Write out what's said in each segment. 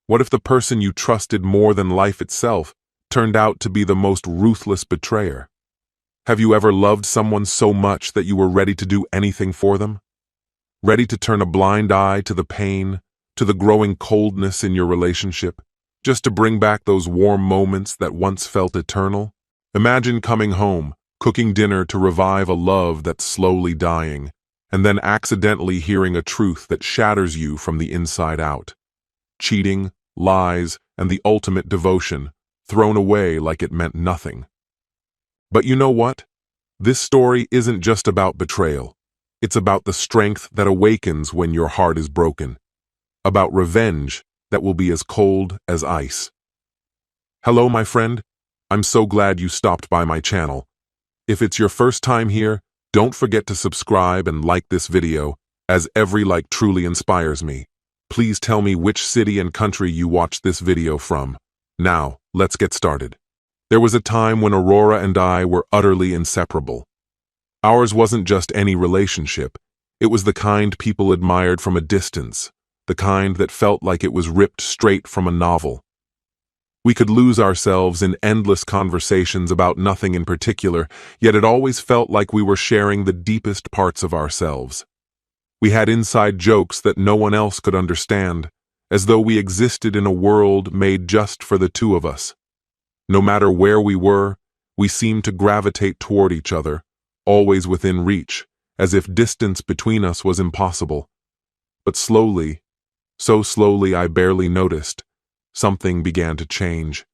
What if the person you trusted more than life itself turned out to be the most ruthless betrayer? Have you ever loved someone so much that you were ready to do anything for them? Ready to turn a blind eye to the pain, to the growing coldness in your relationship, just to bring back those warm moments that once felt eternal? Imagine coming home, cooking dinner to revive a love that's slowly dying, and then accidentally hearing a truth that shatters you from the inside out. Cheating, lies, and the ultimate devotion, thrown away like it meant nothing. But you know what? This story isn't just about betrayal. It's about the strength that awakens when your heart is broken. About revenge that will be as cold as ice. Hello, my friend. I'm so glad you stopped by my channel. If it's your first time here, don't forget to subscribe and like this video, as every like truly inspires me. Please tell me which city and country you watched this video from. Now, let's get started. There was a time when Aurora and I were utterly inseparable. Ours wasn't just any relationship. It was the kind people admired from a distance, the kind that felt like it was ripped straight from a novel. We could lose ourselves in endless conversations about nothing in particular, yet it always felt like we were sharing the deepest parts of ourselves. We had inside jokes that no one else could understand, as though we existed in a world made just for the two of us. No matter where we were, we seemed to gravitate toward each other, always within reach, as if distance between us was impossible. But slowly, so slowly I barely noticed, something began to change.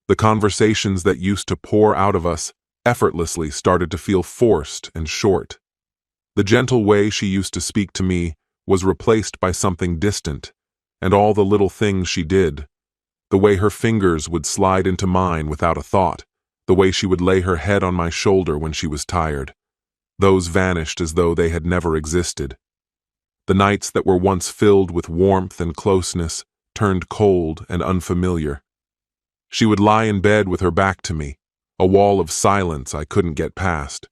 The conversations that used to pour out of us effortlessly started to feel forced and short. The gentle way she used to speak to me was replaced by something distant, and all the little things she did, the way her fingers would slide into mine without a thought, the way she would lay her head on my shoulder when she was tired, those vanished as though they had never existed. The nights that were once filled with warmth and closeness turned cold and unfamiliar. She would lie in bed with her back to me, a wall of silence I couldn't get past.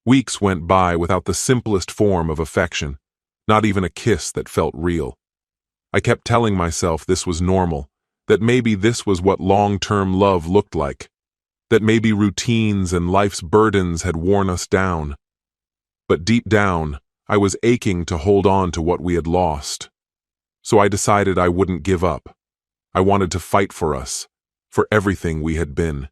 Weeks went by without the simplest form of affection, not even a kiss that felt real. I kept telling myself this was normal, that maybe this was what long-term love looked like, that maybe routines and life's burdens had worn us down. But deep down, I was aching to hold on to what we had lost. So I decided I wouldn't give up. I wanted to fight for us, for everything we had been.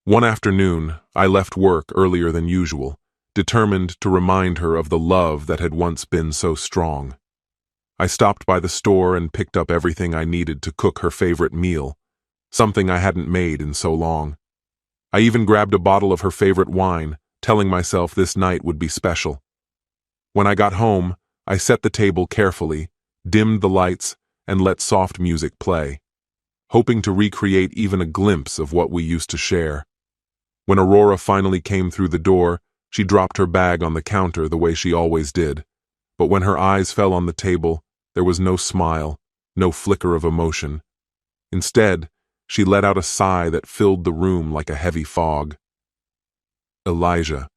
One afternoon, I left work earlier than usual, determined to remind her of the love that had once been so strong. I stopped by the store and picked up everything I needed to cook her favorite meal, something I hadn't made in so long. I even grabbed a bottle of her favorite wine, telling myself this night would be special. When I got home, I set the table carefully, dimmed the lights, and let soft music play, hoping to recreate even a glimpse of what we used to share. When Aurora finally came through the door, she dropped her bag on the counter the way she always did. But when her eyes fell on the table, there was no smile, no flicker of emotion. Instead, she let out a sigh that filled the room like a heavy fog. "Elijah,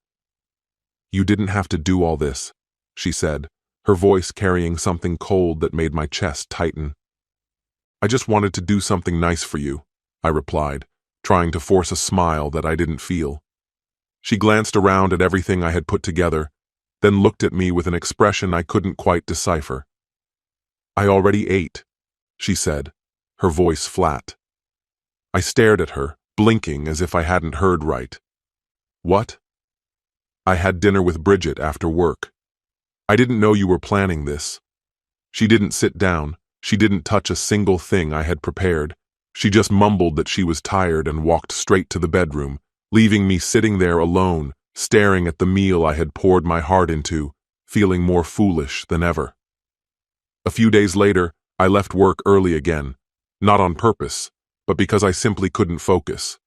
you didn't have to do all this," she said, her voice carrying something cold that made my chest tighten. "I just wanted to do something nice for you," I replied, trying to force a smile that I didn't feel. She glanced around at everything I had put together, then looked at me with an expression I couldn't quite decipher. "I already ate," she said, her voice flat. I stared at her, blinking as if I hadn't heard right. "What?" "I had dinner with Bridget after work. I didn't know you were planning this." She didn't sit down. She didn't touch a single thing I had prepared. She just mumbled that she was tired and walked straight to the bedroom, leaving me sitting there alone, staring at the meal I had poured my heart into, feeling more foolish than ever. A few days later, I left work early again, not on purpose, but because I simply couldn't focus.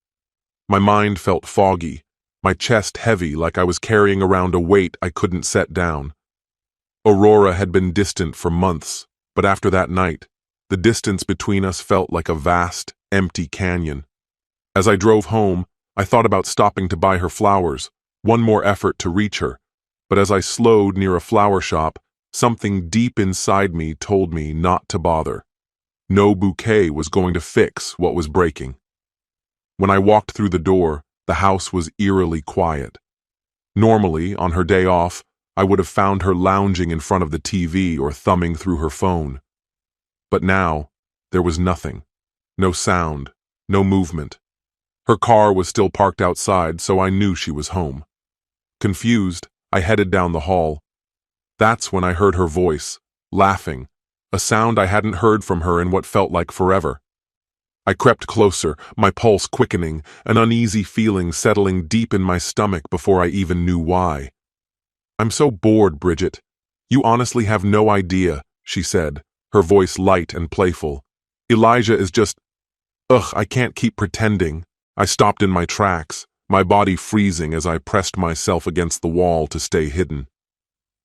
My mind felt foggy, my chest heavy like I was carrying around a weight I couldn't set down. Aurora had been distant for months, but after that night, the distance between us felt like a vast, empty canyon. As I drove home, I thought about stopping to buy her flowers, one more effort to reach her, but as I slowed near a flower shop, something deep inside me told me not to bother. No bouquet was going to fix what was breaking. When I walked through the door, the house was eerily quiet. Normally, on her day off, I would have found her lounging in front of the TV or thumbing through her phone. But now, there was nothing. No sound, no movement. Her car was still parked outside, so I knew she was home. Confused, I headed down the hall. That's when I heard her voice, laughing, a sound I hadn't heard from her in what felt like forever. I crept closer, my pulse quickening, an uneasy feeling settling deep in my stomach before I even knew why. "I'm so bored, Bridget. You honestly have no idea," she said, her voice light and playful. "Elijah is just... Ugh, I can't keep pretending." I stopped in my tracks, my body freezing as I pressed myself against the wall to stay hidden.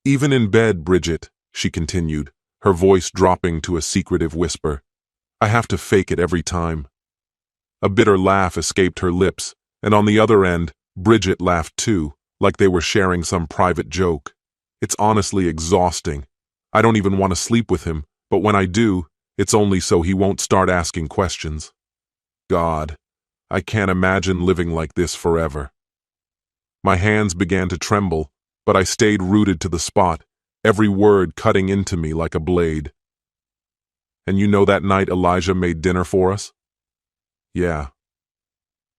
"Even in bed, Bridget," she continued, her voice dropping to a secretive whisper. "I have to fake it every time." A bitter laugh escaped her lips, and on the other end, Bridget laughed too, like they were sharing some private joke. "It's honestly exhausting. I don't even want to sleep with him, but when I do, it's only so he won't start asking questions. God, I can't imagine living like this forever." My hands began to tremble, but I stayed rooted to the spot, every word cutting into me like a blade. "And you know that night Elijah made dinner for us?" "Yeah."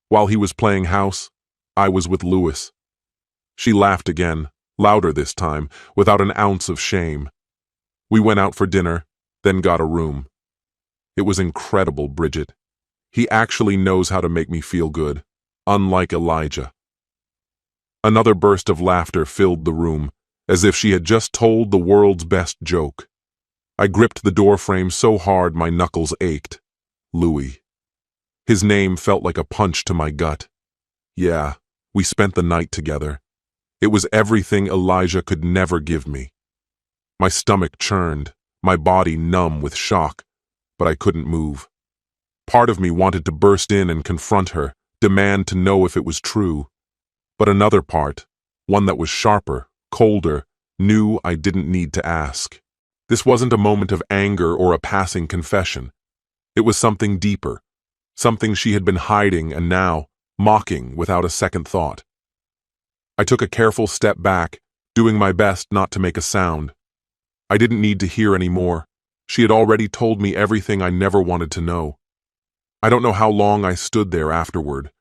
"While he was playing house, I was with Louis." She laughed again, louder this time, without an ounce of shame. "We went out for dinner, then got a room. It was incredible, Bridget. He actually knows how to make me feel good, unlike Elijah." Another burst of laughter filled the room, as if she had just told the world's best joke. I gripped the doorframe so hard my knuckles ached. Louis. His name felt like a punch to my gut. Yeah, we spent the night together. It was everything Elijah could never give me. My stomach churned, my body numb with shock, but I couldn't move. Part of me wanted to burst in and confront her, demand to know if it was true. But another part, one that was sharper, colder, knew I didn't need to ask. This wasn't a moment of anger or a passing confession. It was something deeper, something she had been hiding and now mocking without a second thought. I took a careful step back, doing my best not to make a sound. I didn't need to hear any more. She had already told me everything I never wanted to know. I don't know how long I stood there afterward.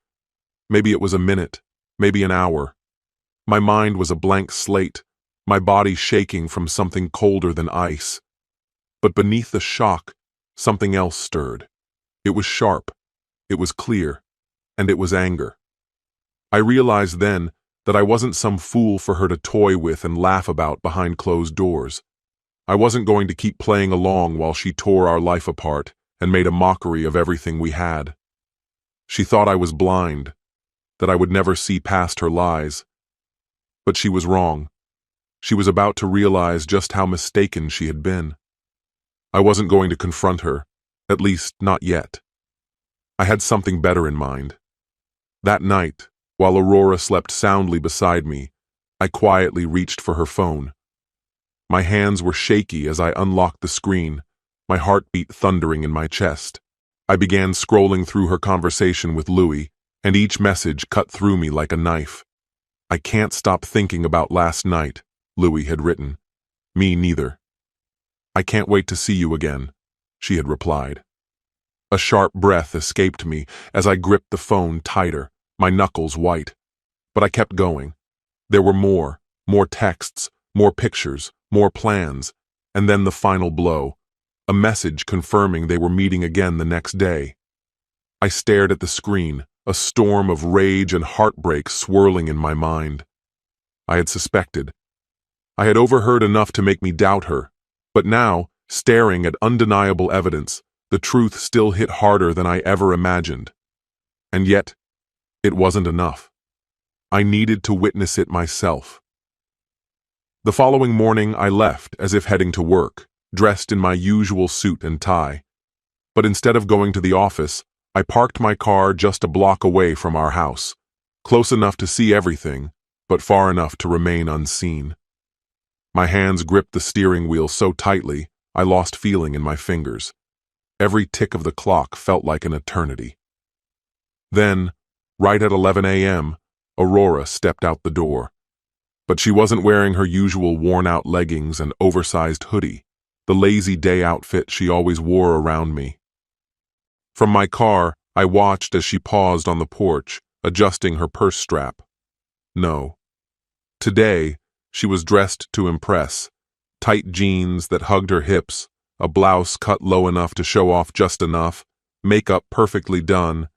Maybe it was a minute, maybe an hour. My mind was a blank slate, my body shaking from something colder than ice. But beneath the shock, something else stirred. It was sharp, it was clear, and it was anger. I realized then that I wasn't some fool for her to toy with and laugh about behind closed doors. I wasn't going to keep playing along while she tore our life apart and made a mockery of everything we had. She thought I was blind, that I would never see past her lies. But she was wrong. She was about to realize just how mistaken she had been. I wasn't going to confront her, at least not yet. I had something better in mind. That night, while Aurora slept soundly beside me, I quietly reached for her phone. My hands were shaky as I unlocked the screen, my heartbeat thundering in my chest. I began scrolling through her conversation with Louis, and each message cut through me like a knife. "I can't stop thinking about last night," Louis had written. "Me neither." "I can't wait to see you again," she had replied. A sharp breath escaped me as I gripped the phone tighter, my knuckles white. But I kept going. There were more texts, more pictures, more plans, and then the final blow. A message confirming they were meeting again the next day. I stared at the screen, a storm of rage and heartbreak swirling in my mind. I had suspected. I had overheard enough to make me doubt her, but now, staring at undeniable evidence, the truth still hit harder than I ever imagined. And yet, it wasn't enough. I needed to witness it myself. The following morning I left as if heading to work, dressed in my usual suit and tie. But instead of going to the office, I parked my car just a block away from our house, close enough to see everything, but far enough to remain unseen. My hands gripped the steering wheel so tightly, I lost feeling in my fingers. Every tick of the clock felt like an eternity. Then, right at 11 a.m., Aurora stepped out the door. But she wasn't wearing her usual worn-out leggings and oversized hoodie, the lazy day outfit she always wore around me. From my car, I watched as she paused on the porch, adjusting her purse strap. No. Today, she was dressed to impress. Tight jeans that hugged her hips, a blouse cut low enough to show off just enough, makeup perfectly done,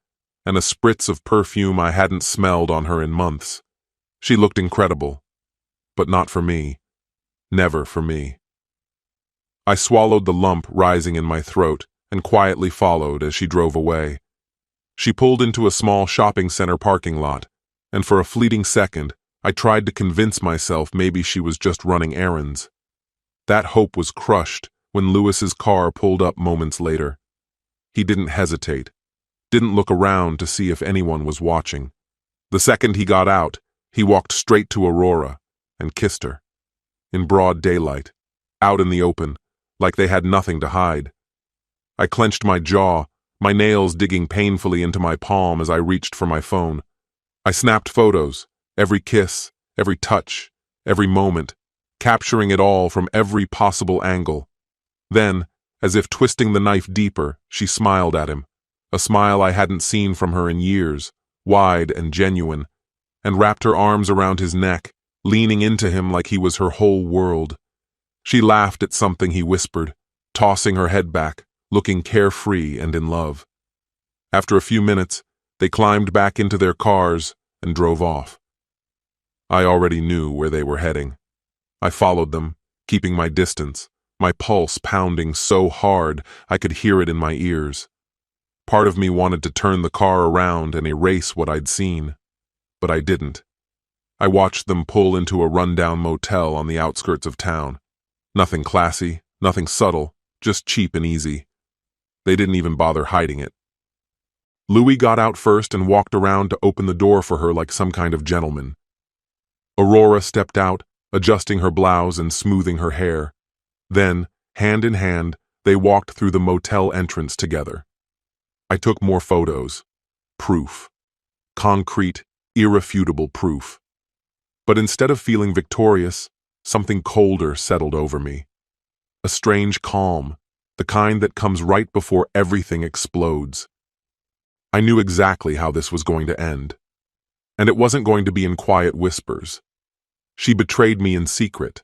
and a spritz of perfume I hadn't smelled on her in months. She looked incredible. But not for me. Never for me. I swallowed the lump rising in my throat and quietly followed as she drove away. She pulled into a small shopping center parking lot, and for a fleeting second, I tried to convince myself maybe she was just running errands. That hope was crushed when Lewis's car pulled up moments later. He didn't hesitate, didn't look around to see if anyone was watching. The second he got out, he walked straight to Aurora and kissed her. In broad daylight, out in the open, like they had nothing to hide. I clenched my jaw, my nails digging painfully into my palm as I reached for my phone. I snapped photos, every kiss, every touch, every moment, capturing it all from every possible angle. Then, as if twisting the knife deeper, she smiled at him, a smile I hadn't seen from her in years, wide and genuine, and wrapped her arms around his neck, leaning into him like he was her whole world. She laughed at something he whispered, tossing her head back, looking carefree and in love. After a few minutes, they climbed back into their cars and drove off. I already knew where they were heading. I followed them, keeping my distance, my pulse pounding so hard I could hear it in my ears. Part of me wanted to turn the car around and erase what I'd seen, but I didn't. I watched them pull into a rundown motel on the outskirts of town. Nothing classy, nothing subtle, just cheap and easy. They didn't even bother hiding it. Louis got out first and walked around to open the door for her like some kind of gentleman. Aurora stepped out, adjusting her blouse and smoothing her hair. Then, hand in hand, they walked through the motel entrance together. I took more photos. Proof. Concrete, irrefutable proof. But instead of feeling victorious, something colder settled over me. A strange calm, the kind that comes right before everything explodes. I knew exactly how this was going to end. And it wasn't going to be in quiet whispers. She betrayed me in secret,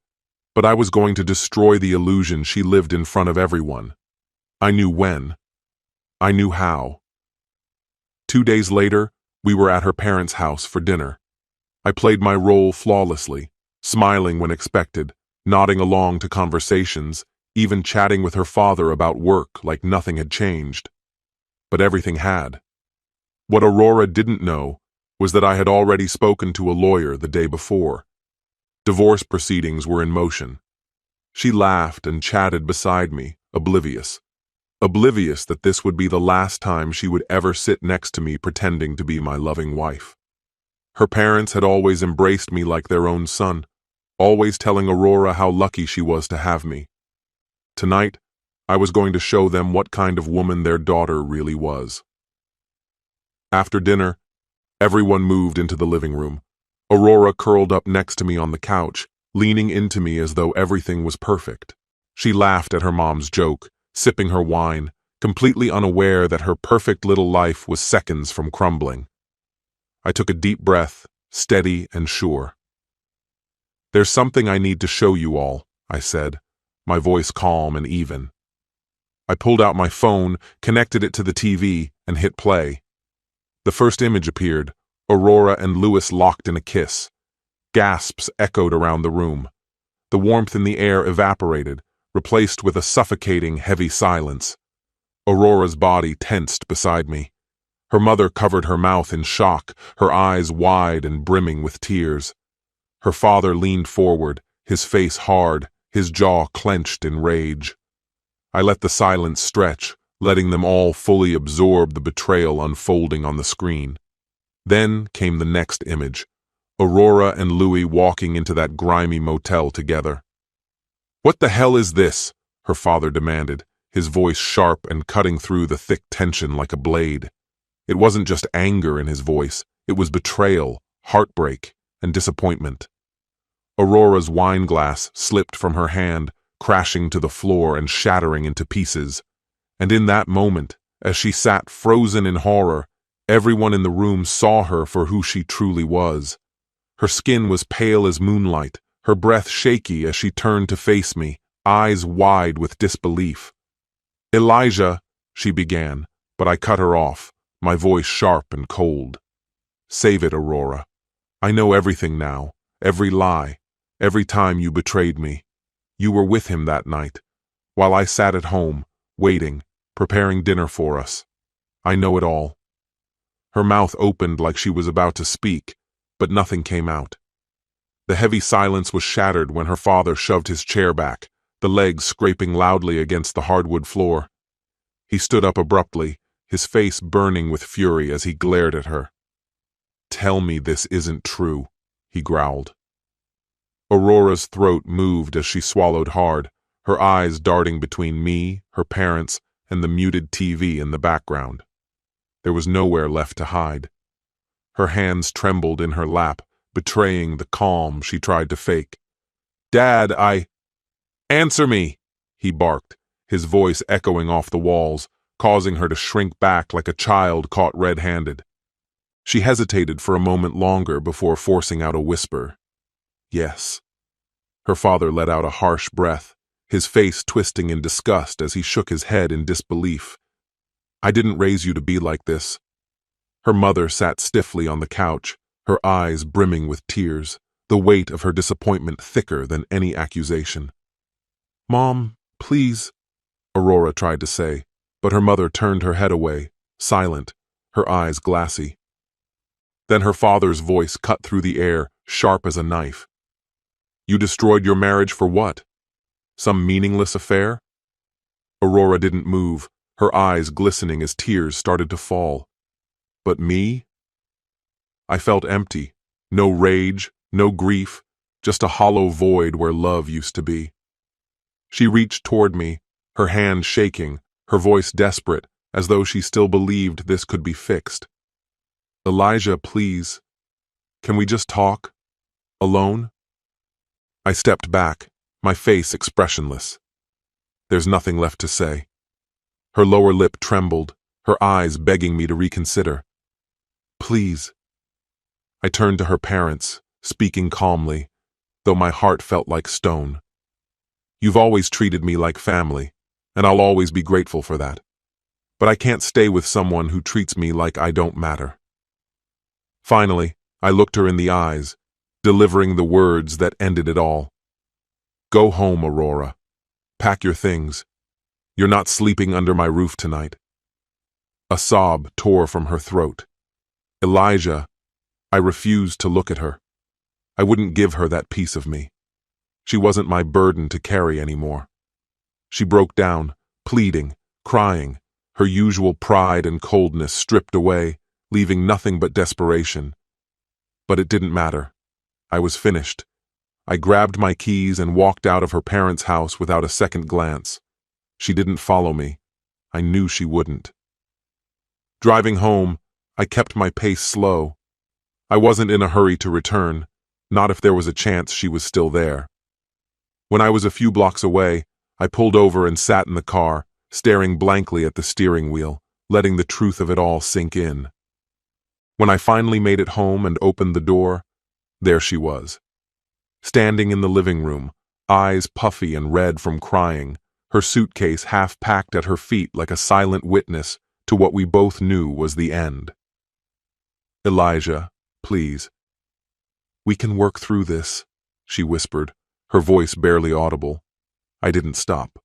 but I was going to destroy the illusion she lived in front of everyone. I knew when. I knew how. 2 days later, we were at her parents' house for dinner. I played my role flawlessly, smiling when expected, nodding along to conversations, even chatting with her father about work like nothing had changed. But everything had. What Aurora didn't know was that I had already spoken to a lawyer the day before. Divorce proceedings were in motion. She laughed and chatted beside me, oblivious. Oblivious that this would be the last time she would ever sit next to me pretending to be my loving wife. Her parents had always embraced me like their own son, always telling Aurora how lucky she was to have me. Tonight, I was going to show them what kind of woman their daughter really was. After dinner, everyone moved into the living room. Aurora curled up next to me on the couch, leaning into me as though everything was perfect. She laughed at her mom's joke, sipping her wine, completely unaware that her perfect little life was seconds from crumbling. I took a deep breath, steady and sure. "There's something I need to show you all," I said, my voice calm and even. I pulled out my phone, connected it to the TV, and hit play. The first image appeared, Aurora and Louis locked in a kiss. Gasps echoed around the room. The warmth in the air evaporated, replaced with a suffocating, heavy silence. Aurora's body tensed beside me. Her mother covered her mouth in shock, her eyes wide and brimming with tears. Her father leaned forward, his face hard, his jaw clenched in rage. I let the silence stretch, letting them all fully absorb the betrayal unfolding on the screen. Then came the next image, Aurora and Louis walking into that grimy motel together. "What the hell is this?" her father demanded, his voice sharp and cutting through the thick tension like a blade. It wasn't just anger in his voice, it was betrayal, heartbreak, and disappointment. Aurora's wine glass slipped from her hand, crashing to the floor and shattering into pieces. And in that moment, as she sat frozen in horror, everyone in the room saw her for who she truly was. Her skin was pale as moonlight, her breath shaky as she turned to face me, eyes wide with disbelief. "Elijah," she began, but I cut her off, my voice sharp and cold. "Save it, Aurora. I know everything now, every lie, every time you betrayed me. You were with him that night, while I sat at home, waiting, preparing dinner for us. I know it all." Her mouth opened like she was about to speak, but nothing came out. The heavy silence was shattered when her father shoved his chair back, the legs scraping loudly against the hardwood floor. He stood up abruptly, his face burning with fury as he glared at her. "Tell me this isn't true," he growled. Aurora's throat moved as she swallowed hard, her eyes darting between me, her parents, and the muted TV in the background. There was nowhere left to hide. Her hands trembled in her lap, betraying the calm she tried to fake. "Dad, Answer me!" he barked, his voice echoing off the walls, causing her to shrink back like a child caught red-handed. She hesitated for a moment longer before forcing out a whisper. "Yes." Her father let out a harsh breath, his face twisting in disgust as he shook his head in disbelief. "I didn't raise you to be like this." Her mother sat stiffly on the couch, her eyes brimming with tears, the weight of her disappointment thicker than any accusation. "Mom, please," Aurora tried to say, but her mother turned her head away, silent, her eyes glassy. Then her father's voice cut through the air, sharp as a knife. "You destroyed your marriage for what? Some meaningless affair?" Aurora didn't move, her eyes glistening as tears started to fall. "But me?" I felt empty. No rage, no grief, just a hollow void where love used to be. She reached toward me, her hand shaking, her voice desperate, as though she still believed this could be fixed. "Elijah, please. Can we just talk? Alone?" I stepped back, my face expressionless. There's nothing left to say. Her lower lip trembled, her eyes begging me to reconsider. "Please." I turned to her parents, speaking calmly, though my heart felt like stone. "You've always treated me like family, and I'll always be grateful for that. But I can't stay with someone who treats me like I don't matter." Finally, I looked her in the eyes, delivering the words that ended it all. "Go home, Aurora. Pack your things. You're not sleeping under my roof tonight." A sob tore from her throat. "Elijah," I refused to look at her. I wouldn't give her that piece of me. She wasn't my burden to carry anymore. She broke down, pleading, crying, her usual pride and coldness stripped away, leaving nothing but desperation. But it didn't matter. I was finished. I grabbed my keys and walked out of her parents' house without a second glance. She didn't follow me. I knew she wouldn't. Driving home, I kept my pace slow. I wasn't in a hurry to return, not if there was a chance she was still there. When I was a few blocks away, I pulled over and sat in the car, staring blankly at the steering wheel, letting the truth of it all sink in. When I finally made it home and opened the door, there she was. Standing in the living room, eyes puffy and red from crying, her suitcase half packed at her feet like a silent witness to what we both knew was the end. "Elijah, please. We can work through this," she whispered, her voice barely audible. I didn't stop.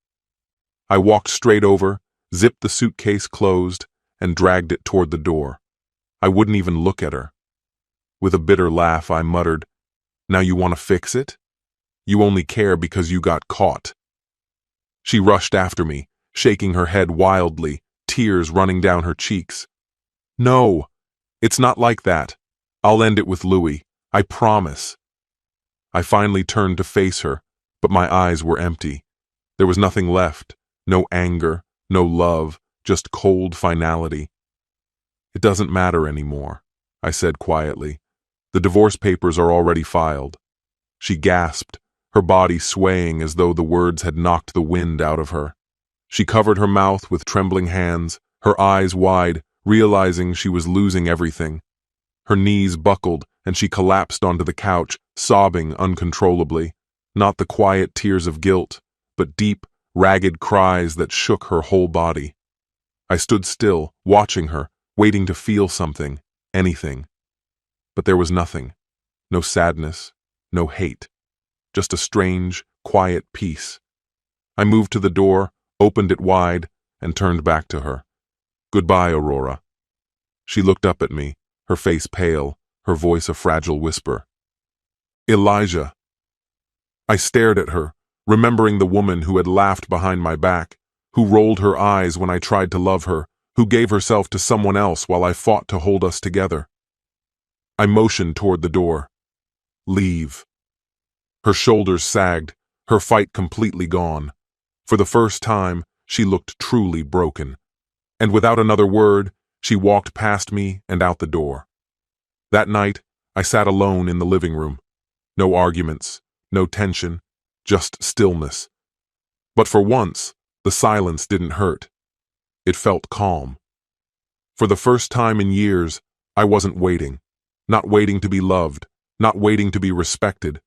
I walked straight over, zipped the suitcase closed, and dragged it toward the door. I wouldn't even look at her. With a bitter laugh, I muttered, "Now you want to fix it? You only care because you got caught." She rushed after me, shaking her head wildly, tears running down her cheeks. "No, it's not like that. I'll end it with Louis. I promise." I finally turned to face her, but my eyes were empty. There was nothing left, No anger, no love, just cold finality. "It doesn't matter anymore," I said quietly. "The divorce papers are already filed." She gasped, her body swaying as though the words had knocked the wind out of her. She covered her mouth with trembling hands, her eyes wide, realizing she was losing everything. Her knees buckled, and she collapsed onto the couch, sobbing uncontrollably. Not the quiet tears of guilt, but deep, ragged cries that shook her whole body. I stood still, watching her, waiting to feel something, anything. But there was nothing. No sadness, no hate. Just a strange, quiet peace. I moved to the door, opened it wide, and turned back to her. "Goodbye, Aurora." She looked up at me, her face pale, her voice a fragile whisper. "Elijah." I stared at her, remembering the woman who had laughed behind my back, who rolled her eyes when I tried to love her, who gave herself to someone else while I fought to hold us together. I motioned toward the door. "Leave." Her shoulders sagged, her fight completely gone. For the first time, she looked truly broken. And without another word, she walked past me and out the door. That night, I sat alone in the living room. No arguments, no tension, just stillness. But for once, the silence didn't hurt. It felt calm. For the first time in years, I wasn't waiting. Not waiting to be loved, not waiting to be respected,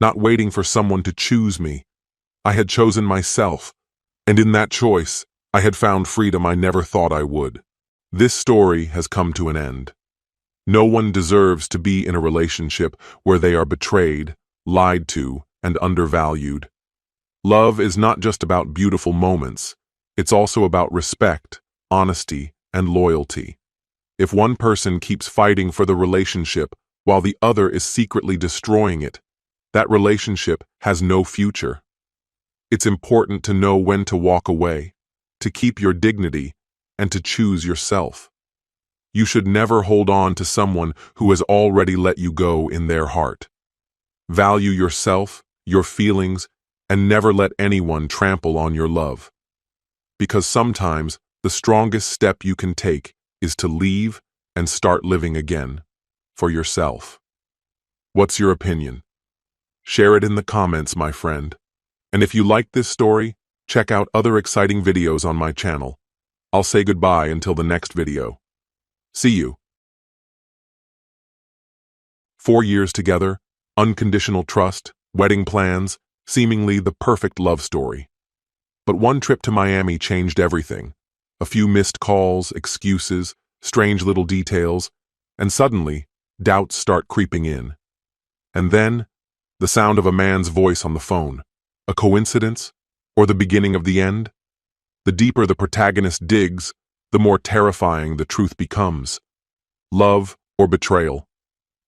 not waiting for someone to choose me. I had chosen myself, and in that choice, I had found freedom I never thought I would. This story has come to an end. No one deserves to be in a relationship where they are betrayed, lied to, and undervalued. Love is not just about beautiful moments. It's also about respect, honesty, and loyalty. If one person keeps fighting for the relationship while the other is secretly destroying it, that relationship has no future. It's important to know when to walk away, to keep your dignity, and to choose yourself. You should never hold on to someone who has already let you go in their heart. Value yourself, your feelings, and never let anyone trample on your love. Because sometimes the strongest step you can take is to leave and start living again, for yourself. What's your opinion? Share it in the comments, my friend. And if you liked this story, check out other exciting videos on my channel. I'll say goodbye until the next video. See you. 4 years together, unconditional trust, wedding plans, seemingly the perfect love story. But one trip to Miami changed everything. A few missed calls, excuses, strange little details, and suddenly, doubts start creeping in. And then, the sound of a man's voice on the phone. A coincidence? Or the beginning of the end? The deeper the protagonist digs, the more terrifying the truth becomes. Love or betrayal?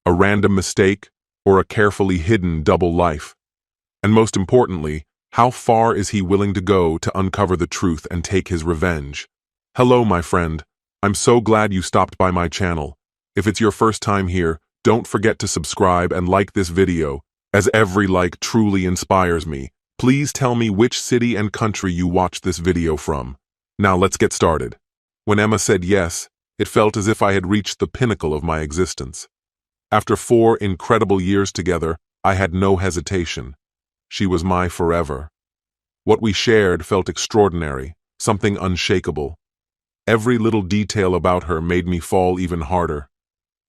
A random mistake or a carefully hidden double life? And most importantly, how far is he willing to go to uncover the truth and take his revenge? Hello, my friend. I'm so glad you stopped by my channel. If it's your first time here, don't forget to subscribe and like this video, as every like truly inspires me. Please tell me which city and country you watched this video from. Now let's get started. When Emma said yes, it felt as if I had reached the pinnacle of my existence. After 4 incredible years together, I had no hesitation. She was my forever. What we shared felt extraordinary, something unshakable. Every little detail about her made me fall even harder.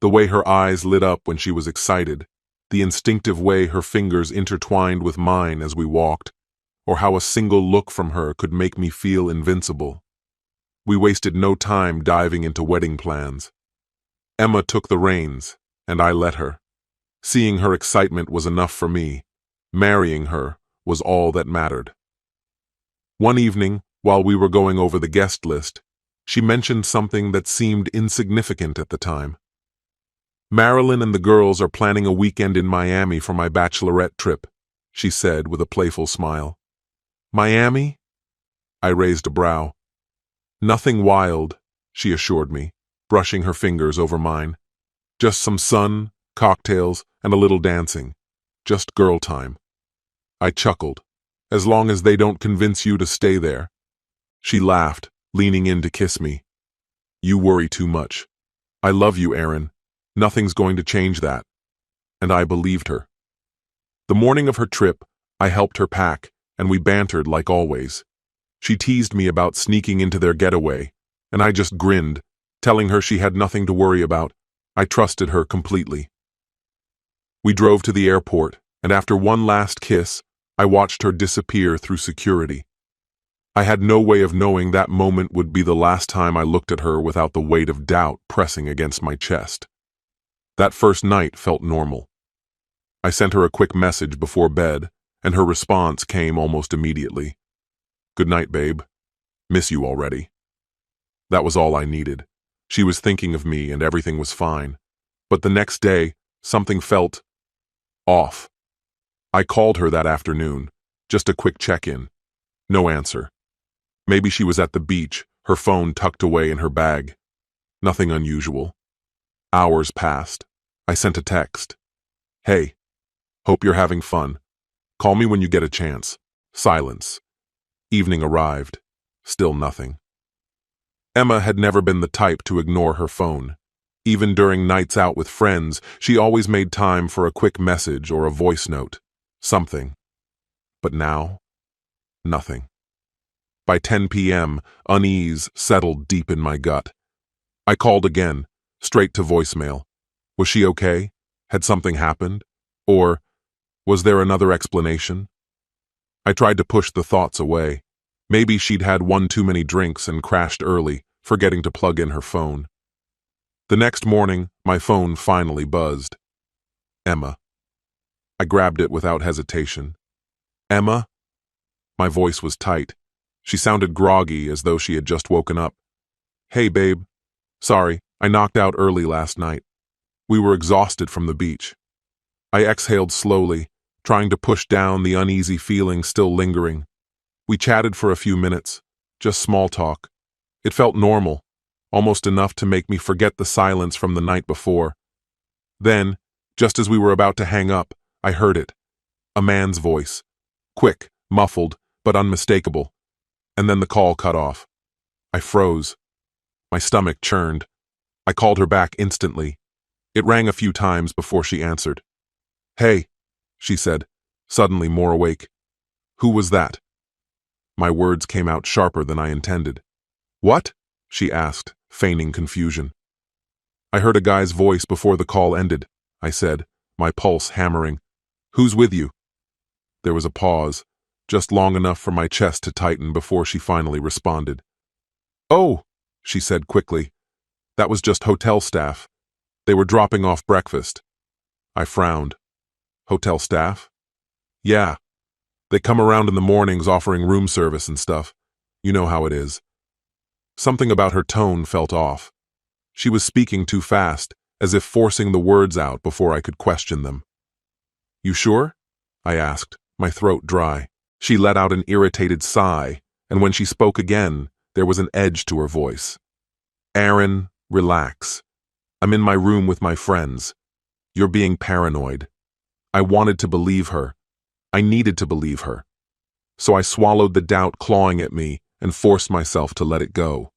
The way her eyes lit up when she was excited, the instinctive way her fingers intertwined with mine as we walked, or how a single look from her could make me feel invincible. We wasted no time diving into wedding plans. Emma took the reins, and I let her. Seeing her excitement was enough for me. Marrying her was all that mattered. One evening, while we were going over the guest list, she mentioned something that seemed insignificant at the time. "Marilyn and the girls are planning a weekend in Miami for my bachelorette trip," she said with a playful smile. "Miami?" I raised a brow. "Nothing wild," she assured me, brushing her fingers over mine. "Just some sun, cocktails, and a little dancing. Just girl time." I chuckled. "As long as they don't convince you to stay there." She laughed, leaning in to kiss me. You worry too much. I love you, Aaron. Nothing's going to change that. And I believed her. The morning of her trip, I helped her pack, and we bantered like always. She teased me about sneaking into their getaway, and I just grinned, telling her she had nothing to worry about. I trusted her completely. We drove to the airport, and after one last kiss, I watched her disappear through security. I had no way of knowing that moment would be the last time I looked at her without the weight of doubt pressing against my chest. That first night felt normal. I sent her a quick message before bed, and her response came almost immediately. Good night, babe. Miss you already. That was all I needed. She was thinking of me and everything was fine. But the next day, something felt off. I called her that afternoon, just a quick check-in. No answer. Maybe she was at the beach, her phone tucked away in her bag. Nothing unusual. Hours passed. I sent a text. Hey, hope you're having fun. Call me when you get a chance. Silence. Evening arrived. Still nothing. Emma had never been the type to ignore her phone. Even during nights out with friends, she always made time for a quick message or a voice note. Something. But now, nothing. By 10 p.m., unease settled deep in my gut. I called again, straight to voicemail. Was she okay? Had something happened? Or was there another explanation? I tried to push the thoughts away. Maybe she'd had one too many drinks and crashed early, forgetting to plug in her phone. The next morning, my phone finally buzzed. Emma. I grabbed it without hesitation. Emma? My voice was tight. She sounded groggy, as though she had just woken up. Hey, babe. Sorry, I knocked out early last night. We were exhausted from the beach. I exhaled slowly, trying to push down the uneasy feeling still lingering. We chatted for a few minutes, just small talk. It felt normal, almost enough to make me forget the silence from the night before. Then, just as we were about to hang up, I heard it. A man's voice. Quick, muffled, but unmistakable. And then the call cut off. I froze. My stomach churned. I called her back instantly. It rang a few times before she answered. Hey, she said, suddenly more awake. Who was that? My words came out sharper than I intended. What? She asked, feigning confusion. I heard a guy's voice before the call ended, I said, my pulse hammering. Who's with you? There was a pause, just long enough for my chest to tighten before she finally responded. Oh, she said quickly. That was just hotel staff. They were dropping off breakfast. I frowned. Hotel staff? Yeah. They come around in the mornings offering room service and stuff. You know how it is. Something about her tone felt off. She was speaking too fast, as if forcing the words out before I could question them. You sure? I asked, my throat dry. She let out an irritated sigh, and when she spoke again, there was an edge to her voice. Aaron, relax. I'm in my room with my friends. You're being paranoid. I wanted to believe her. I needed to believe her. So I swallowed the doubt clawing at me and forced myself to let it go.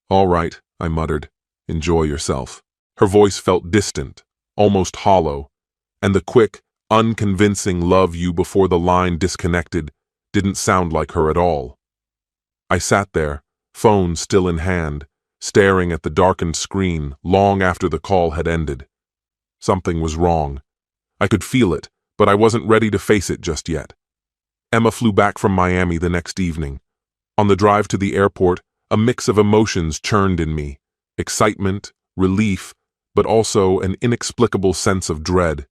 All right, I muttered. Enjoy yourself. Her voice felt distant, almost hollow, and the quick, unconvincing love you before the line disconnected didn't sound like her at all. I sat there, phone still in hand, staring at the darkened screen long after the call had ended. Something was wrong. I could feel it, but I wasn't ready to face it just yet. Emma flew back from Miami the next evening. On the drive to the airport, a mix of emotions churned in me. Excitement, relief, but also an inexplicable sense of dread.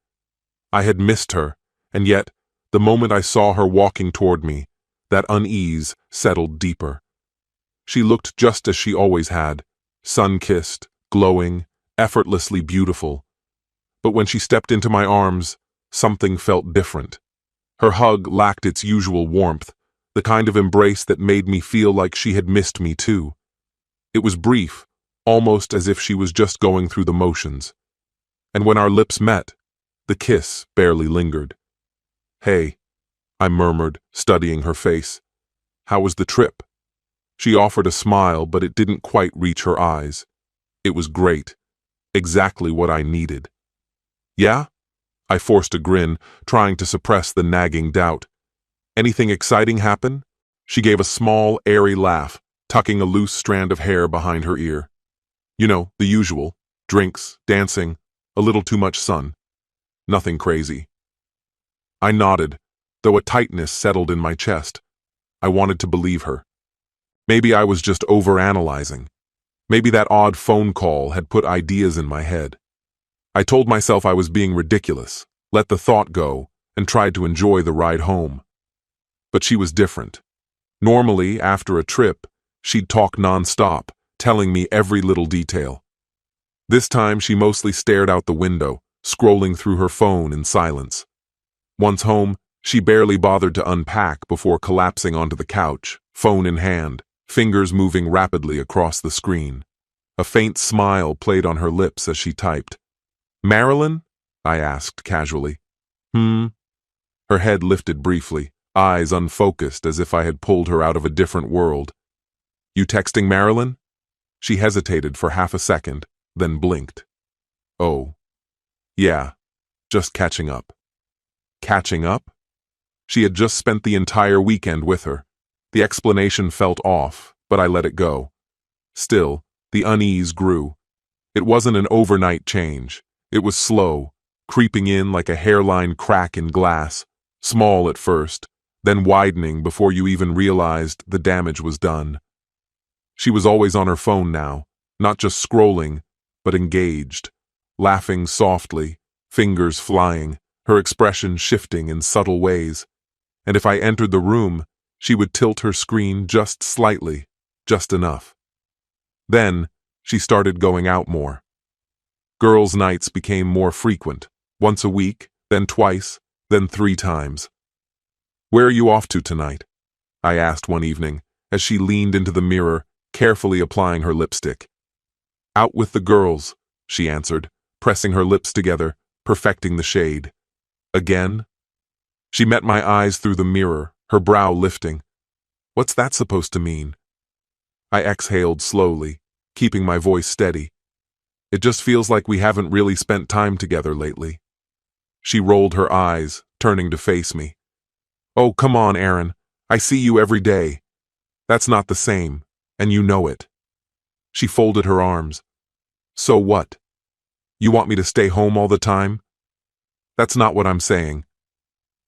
I had missed her, and yet, the moment I saw her walking toward me, that unease settled deeper. She looked just as she always had, sun-kissed, glowing, effortlessly beautiful. But when she stepped into my arms, something felt different. Her hug lacked its usual warmth, the kind of embrace that made me feel like she had missed me too. It was brief, almost as if she was just going through the motions. And when our lips met, the kiss barely lingered. Hey, I murmured, studying her face. How was the trip? She offered a smile, but it didn't quite reach her eyes. It was great. Exactly what I needed. Yeah? I forced a grin, trying to suppress the nagging doubt. Anything exciting happen? She gave a small, airy laugh, tucking a loose strand of hair behind her ear. You know, the usual. Drinks, dancing, a little too much sun. Nothing crazy. I nodded, though a tightness settled in my chest. I wanted to believe her. Maybe I was just overanalyzing. Maybe that odd phone call had put ideas in my head. I told myself I was being ridiculous, let the thought go, and tried to enjoy the ride home. But she was different. Normally, after a trip, she'd talk nonstop, telling me every little detail. This time, she mostly stared out the window, scrolling through her phone in silence. Once home, she barely bothered to unpack before collapsing onto the couch, phone in hand, fingers moving rapidly across the screen. A faint smile played on her lips as she typed. "Marilyn?" I asked casually. Her head lifted briefly, eyes unfocused as if I had pulled her out of a different world. "You texting Marilyn?" She hesitated for half a second, then blinked. "Oh. Yeah, just catching up." Catching up? She had just spent the entire weekend with her. The explanation felt off, but I let it go. Still, the unease grew. It wasn't an overnight change. It was slow, creeping in like a hairline crack in glass, small at first, then widening before you even realized the damage was done. She was always on her phone now, not just scrolling, but engaged, laughing softly, fingers flying, her expression shifting in subtle ways. And if I entered the room, she would tilt her screen just slightly, just enough. Then, she started going out more. Girls' nights became more frequent, once a week, then twice, then 3 times. "Where are you off to tonight?" I asked one evening, as she leaned into the mirror, carefully applying her lipstick. "Out with the girls," she answered, pressing her lips together, perfecting the shade. "Again?" She met my eyes through the mirror, her brow lifting. "What's that supposed to mean?" I exhaled slowly, keeping my voice steady. "It just feels like we haven't really spent time together lately." She rolled her eyes, turning to face me. "Oh, come on, Aaron. I see you every day. That's not the same, and you know it." She folded her arms. "So what? You want me to stay home all the time?" "That's not what I'm saying."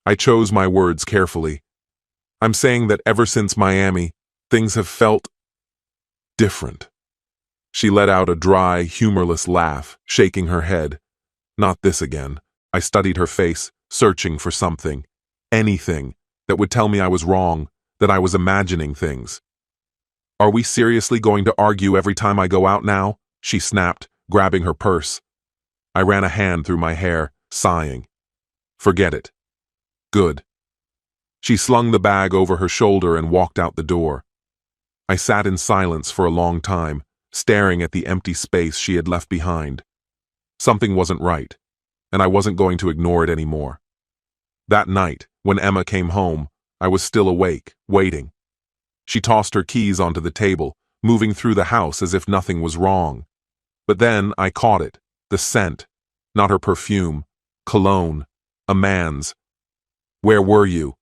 I chose my words carefully. "I'm saying that ever since Miami, things have felt different." She let out a dry, humorless laugh, shaking her head. "Not this again." I studied her face, searching for something, anything, that would tell me I was wrong, that I was imagining things. "Are we seriously going to argue every time I go out now?" she snapped, grabbing her purse. I ran a hand through my hair, sighing. "Forget it." "Good." She slung the bag over her shoulder and walked out the door. I sat in silence for a long time, staring at the empty space she had left behind. Something wasn't right, and I wasn't going to ignore it anymore. That night, when Emma came home, I was still awake, waiting. She tossed her keys onto the table, moving through the house as if nothing was wrong. But then I caught it, the scent, not her perfume, cologne, a man's. "Where were you?"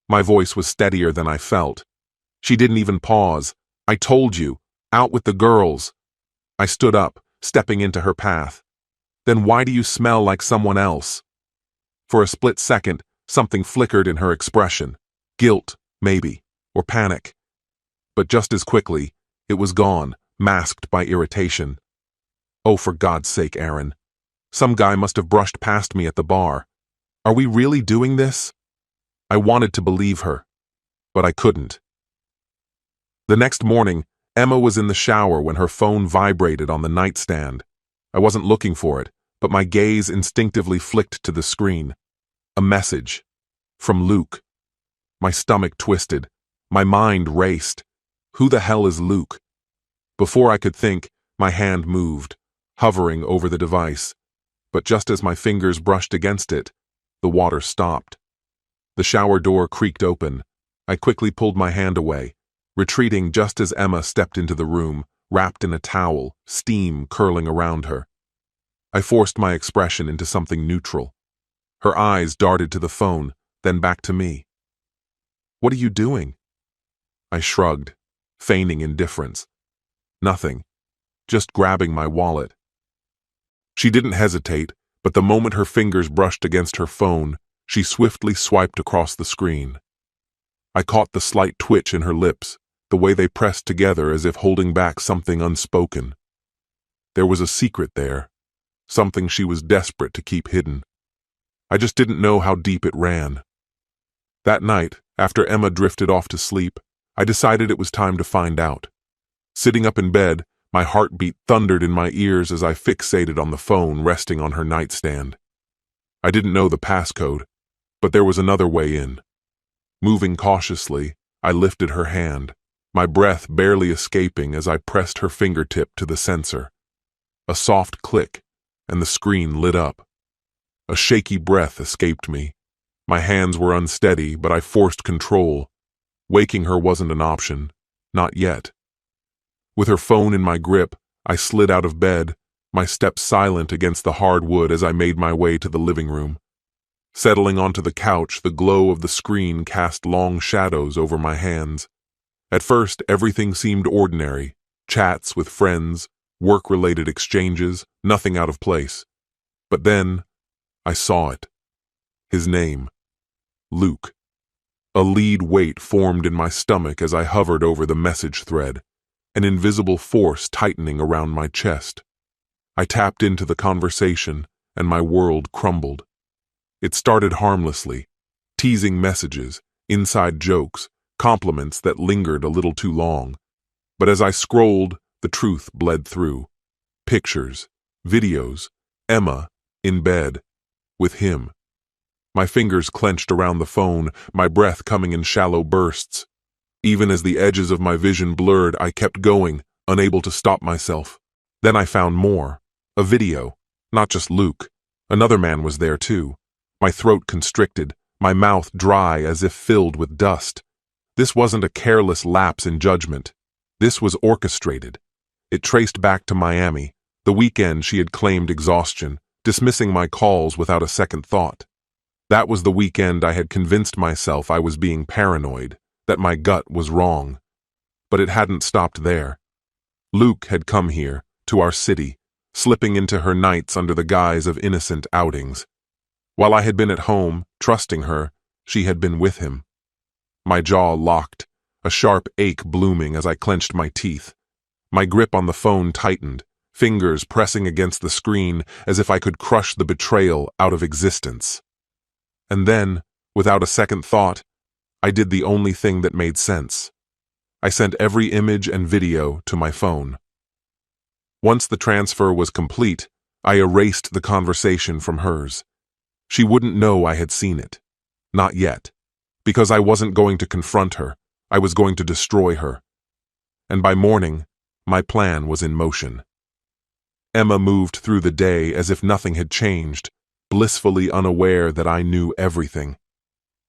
My voice was steadier than I felt. She didn't even pause. "I told you, out with the girls." I stood up, stepping into her path. "Then why do you smell like someone else?" For a split second, something flickered in her expression. Guilt, maybe, or panic. But just as quickly, it was gone, masked by irritation. "Oh, for God's sake, Aaron. Some guy must have brushed past me at the bar. Are we really doing this?" I wanted to believe her, but I couldn't. The next morning, Emma was in the shower when her phone vibrated on the nightstand. I wasn't looking for it, but my gaze instinctively flicked to the screen. A message. From Luke. My stomach twisted. My mind raced. Who the hell is Luke? Before I could think, my hand moved, hovering over the device. But just as my fingers brushed against it, the water stopped. The shower door creaked open. I quickly pulled my hand away. retreating just as Emma stepped into the room, wrapped in a towel, steam curling around her. I forced my expression into something neutral. Her eyes darted to the phone, then back to me. "What are you doing?" I shrugged, feigning indifference. "Nothing. Just grabbing my wallet." She didn't hesitate, but the moment her fingers brushed against her phone, she swiftly swiped across the screen. I caught the slight twitch in her lips, the way they pressed together as if holding back something unspoken. There was a secret there, something she was desperate to keep hidden. I just didn't know how deep it ran. That night, after Emma drifted off to sleep, I decided it was time to find out. Sitting up in bed, my heartbeat thundered in my ears as I fixated on the phone resting on her nightstand. I didn't know the passcode, but there was another way in. Moving cautiously, I lifted her hand, my breath barely escaping as I pressed her fingertip to the sensor. A soft click, and the screen lit up. A shaky breath escaped me. My hands were unsteady, but I forced control. Waking her wasn't an option. Not yet. With her phone in my grip, I slid out of bed, my steps silent against the hard wood as I made my way to the living room. Settling onto the couch, the glow of the screen cast long shadows over my hands. At first, everything seemed ordinary. Chats with friends, work-related exchanges, nothing out of place. But then, I saw it. His name. Luke. A lead weight formed in my stomach as I hovered over the message thread, an invisible force tightening around my chest. I tapped into the conversation, and my world crumbled. It started harmlessly, teasing messages, inside jokes, compliments that lingered a little too long. But as I scrolled, the truth bled through. Pictures, videos, Emma, in bed, with him. My fingers clenched around the phone, my breath coming in shallow bursts. Even as the edges of my vision blurred, I kept going, unable to stop myself. Then I found more. A video. Not just Luke. Another man was there too. My throat constricted, my mouth dry as if filled with dust. This wasn't a careless lapse in judgment. This was orchestrated. It traced back to Miami, the weekend she had claimed exhaustion, dismissing my calls without a second thought. That was the weekend I had convinced myself I was being paranoid, that my gut was wrong. But it hadn't stopped there. Luke had come here, to our city, slipping into her nights under the guise of innocent outings. While I had been at home, trusting her, she had been with him. My jaw locked, a sharp ache blooming as I clenched my teeth. My grip on the phone tightened, fingers pressing against the screen as if I could crush the betrayal out of existence. And then, without a second thought, I did the only thing that made sense. I sent every image and video to my phone. Once the transfer was complete, I erased the conversation from hers. She wouldn't know I had seen it. Not yet. Because I wasn't going to confront her. I was going to destroy her. And by morning, my plan was in motion. Emma moved through the day as if nothing had changed, blissfully unaware that I knew everything.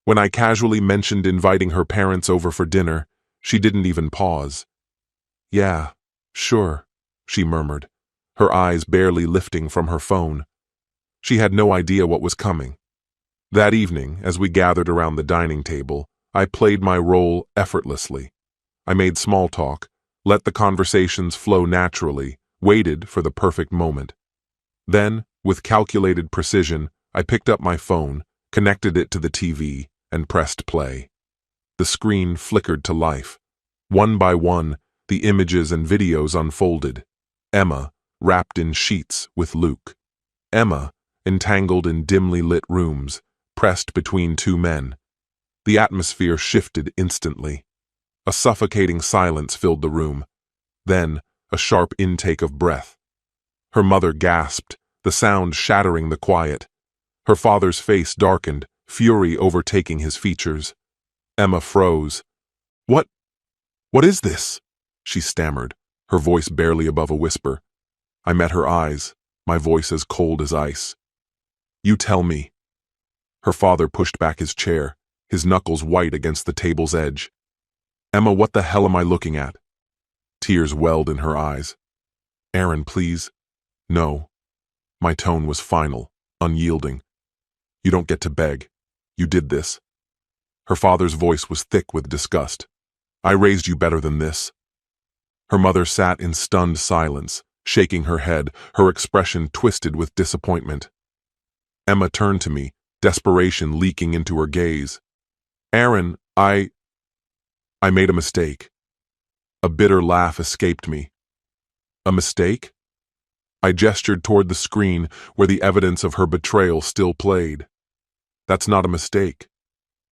When I casually mentioned inviting her parents over for dinner, she didn't even pause. "Yeah, sure," she murmured, her eyes barely lifting from her phone. She had no idea what was coming. That evening, as we gathered around the dining table, I played my role effortlessly. I made small talk, let the conversations flow naturally, waited for the perfect moment. Then, with calculated precision, I picked up my phone, connected it to the TV, and pressed play. The screen flickered to life. One by one, the images and videos unfolded. Emma, wrapped in sheets with Luke. Emma, entangled in dimly lit rooms, pressed between two men. The atmosphere shifted instantly. A suffocating silence filled the room. Then, a sharp intake of breath. Her mother gasped, the sound shattering the quiet. Her father's face darkened, fury overtaking his features. Emma froze. What is this?" she stammered, her voice barely above a whisper. I met her eyes, my voice as cold as ice. "You tell me." Her father pushed back his chair, his knuckles white against the table's edge. Emma, what the hell am I looking at? Tears welled in her eyes. Aaron, please. No. My tone was final, unyielding. You don't get to beg. You did this. Her father's voice was thick with disgust. I raised you better than this. Her mother sat in stunned silence, shaking her head, her expression twisted with disappointment. Emma turned to me, desperation leaking into her gaze. Aaron, I made a mistake. A bitter laugh escaped me. A mistake? I gestured toward the screen where the evidence of her betrayal still played. That's not a mistake.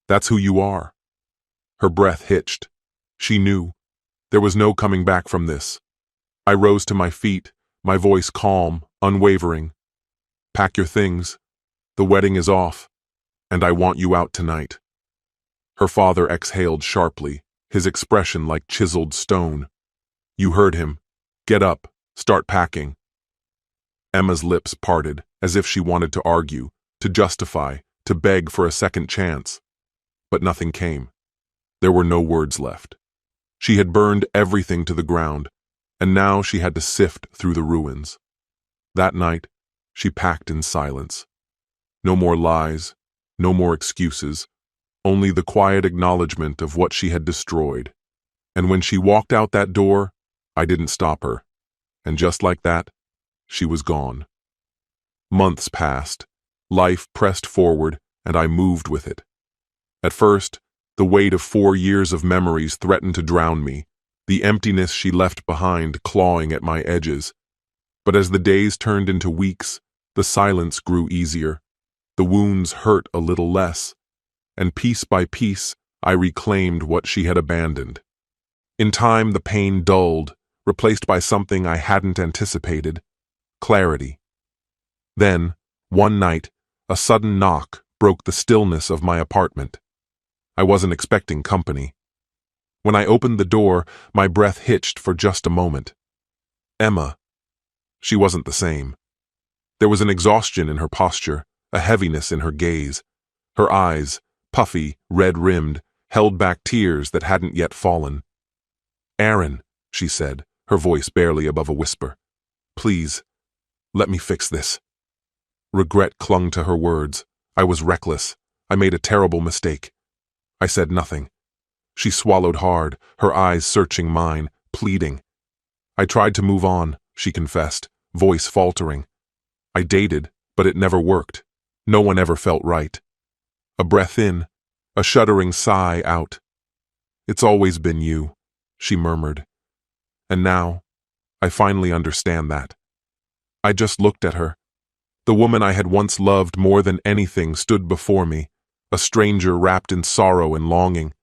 That's who you are. Her breath hitched. She knew. There was no coming back from this. I rose to my feet, my voice calm, unwavering. Pack your things. The wedding is off, and I want you out tonight. Her father exhaled sharply, his expression like chiseled stone. You heard him. Get up. Start packing. Emma's lips parted, as if she wanted to argue, to justify, to beg for a second chance. But nothing came. There were no words left. She had burned everything to the ground, and now she had to sift through the ruins. That night, she packed in silence. No more lies, no more excuses, only the quiet acknowledgement of what she had destroyed. And when she walked out that door, I didn't stop her. And just like that, she was gone. Months passed. Life pressed forward, and I moved with it. At first, the weight of 4 years of memories threatened to drown me, the emptiness she left behind clawing at my edges. But as the days turned into weeks, the silence grew easier. The wounds hurt a little less, and piece by piece, I reclaimed what she had abandoned. In time, the pain dulled, replaced by something I hadn't anticipated: clarity. Then, one night, a sudden knock broke the stillness of my apartment. I wasn't expecting company. When I opened the door, my breath hitched for just a moment. Emma. She wasn't the same. There was an exhaustion in her posture, a heaviness in her gaze. Her eyes, puffy, red-rimmed, held back tears that hadn't yet fallen. Aaron, she said, her voice barely above a whisper. Please, let me fix this. Regret clung to her words. I was reckless. I made a terrible mistake. I said nothing. She swallowed hard, her eyes searching mine, pleading. I tried to move on, she confessed, voice faltering. I dated, but it never worked. No one ever felt right. A breath in, a shuddering sigh out. It's always been you, she murmured. And now, I finally understand that. I just looked at her. The woman I had once loved more than anything stood before me, a stranger wrapped in sorrow and longing.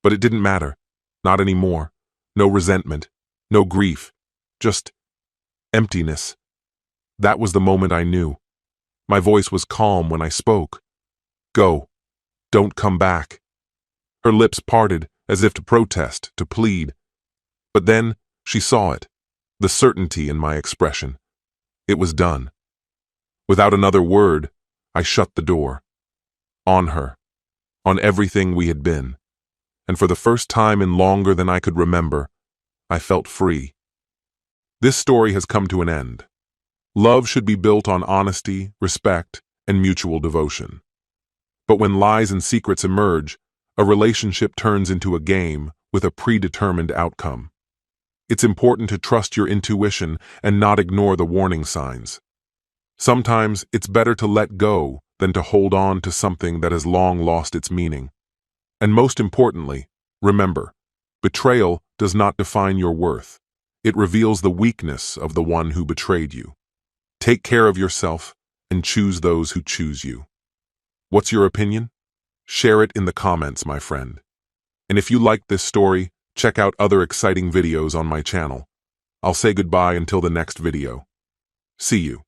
But it didn't matter. Not anymore. No resentment. No grief. Just emptiness. That was the moment I knew. My voice was calm when I spoke. Go. Don't come back. Her lips parted, as if to protest, to plead. But then, she saw it. The certainty in my expression. It was done. Without another word, I shut the door. On her. On everything we had been. And for the first time in longer than I could remember, I felt free. This story has come to an end. Love should be built on honesty, respect, and mutual devotion. But when lies and secrets emerge, a relationship turns into a game with a predetermined outcome. It's important to trust your intuition and not ignore the warning signs. Sometimes it's better to let go than to hold on to something that has long lost its meaning. And most importantly, remember, betrayal does not define your worth. It reveals the weakness of the one who betrayed you. Take care of yourself and choose those who choose you. What's your opinion? Share it in the comments, my friend. And if you liked this story, check out other exciting videos on my channel. I'll say goodbye until the next video. See you.